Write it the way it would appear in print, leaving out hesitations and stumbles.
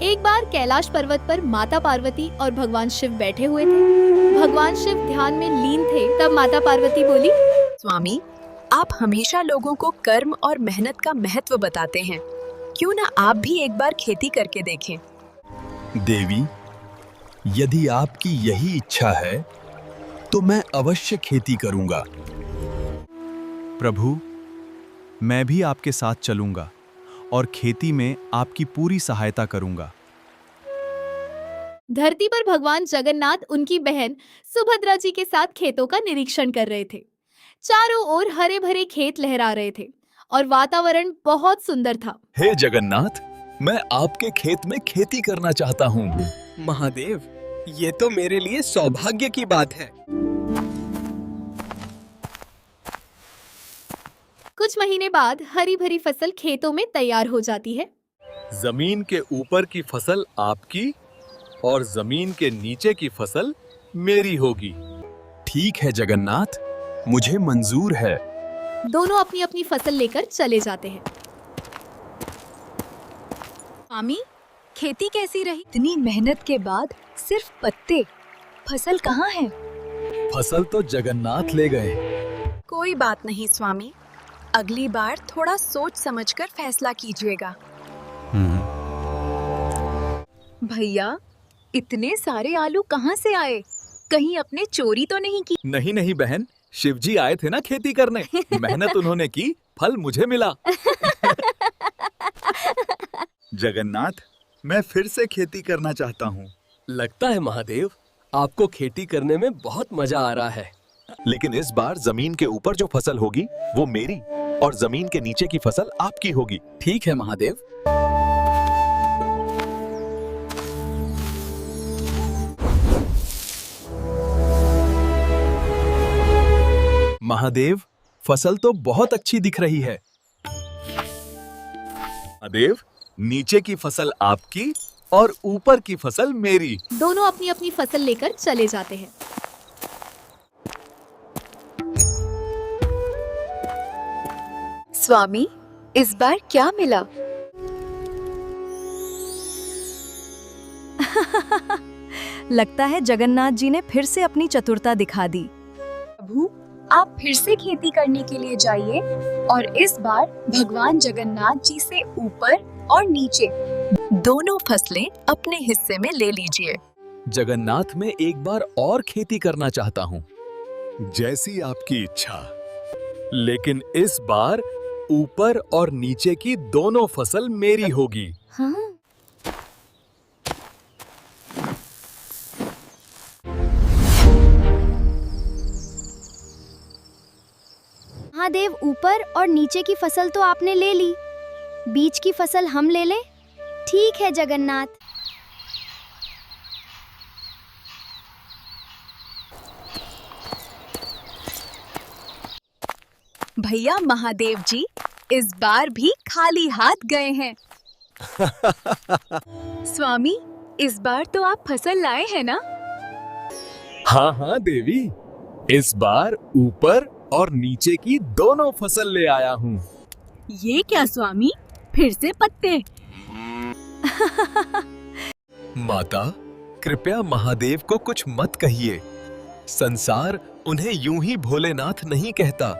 एक बार कैलाश पर्वत पर माता पार्वती और भगवान शिव बैठे हुए थे। भगवान शिव ध्यान में लीन थे। तब माता पार्वती बोली, स्वामी, आप हमेशा लोगों को कर्म और मेहनत का महत्व बताते हैं। क्यों ना आप भी एक बार खेती करके देखें। देवी, यदि आपकी यही इच्छा है तो मैं अवश्य खेती करूंगा। प्रभु, मैं भी आपके साथ चलूंगा और खेती में आपकी पूरी सहायता करूंगा। धरती पर भगवान जगन्नाथ उनकी बहन सुभद्रा जी के साथ खेतों का निरीक्षण कर रहे थे। चारों ओर हरे भरे खेत लहरा रहे थे और वातावरण बहुत सुंदर था। हे जगन्नाथ, मैं आपके खेत में खेती करना चाहता हूँ। महादेव, ये तो मेरे लिए सौभाग्य की बात है। कुछ महीने बाद हरी भरी फसल खेतों में तैयार हो जाती है। जमीन के ऊपर की फसल आपकी और जमीन के नीचे की फसल मेरी होगी। ठीक है जगन्नाथ, मुझे मंजूर है। दोनों अपनी अपनी फसल लेकर चले जाते हैं। स्वामी, खेती कैसी रही? इतनी मेहनत के बाद सिर्फ पत्ते, फसल कहाँ है? फसल तो जगन्नाथ ले गए। कोई बात नहीं स्वामी, अगली बार थोड़ा सोच समझकर फैसला कीजिएगा। भैया, इतने सारे आलू कहाँ से आए? कहीं अपने चोरी तो नहीं की? नहीं नहीं बहन, शिवजी आए थे ना खेती करने। मेहनत उन्होंने की, फल मुझे मिला। जगन्नाथ, मैं फिर से खेती करना चाहता हूँ। लगता है महादेव, आपको खेती करने में बहुत मजा आ रहा है। लेकिन इस बार जमीन के ऊपर जो फसल होगी वो मेरी और जमीन के नीचे की फसल आपकी होगी। ठीक है महादेव। महादेव, फसल तो बहुत अच्छी दिख रही है। महादेव, नीचे की फसल आपकी और ऊपर की फसल मेरी। दोनों अपनी अपनी फसल लेकर चले जाते हैं। स्वामी, इस बार क्या मिला? लगता है जगन्नाथ जी ने फिर से अपनी चतुरता दिखा दी। प्रभु, आप फिर से खेती करने के लिए जाइए और इस बार भगवान जगन्नाथ जी से ऊपर और नीचे दोनों फसलें अपने हिस्से में ले लीजिए। जगन्नाथ में एक बार और खेती करना चाहता हूँ। जैसी आपकी इच्छा, लेकिन इस बार ऊपर और नीचे की दोनों फसल मेरी होगी। हाँ? महादेव, ऊपर और नीचे की फसल तो आपने ले ली, बीच की फसल हम ले लें? ठीक है जगन्नाथ। भैया महादेव जी इस बार भी खाली हाथ गए हैं। स्वामी, इस बार तो आप फसल लाए हैं ना? हाँ हाँ देवी, इस बार ऊपर और नीचे की दोनों फसल ले आया हूँ। ये क्या स्वामी, फिर से पत्ते? माता, कृपया महादेव को कुछ मत कहिए। संसार उन्हें यूं ही भोलेनाथ नहीं कहता।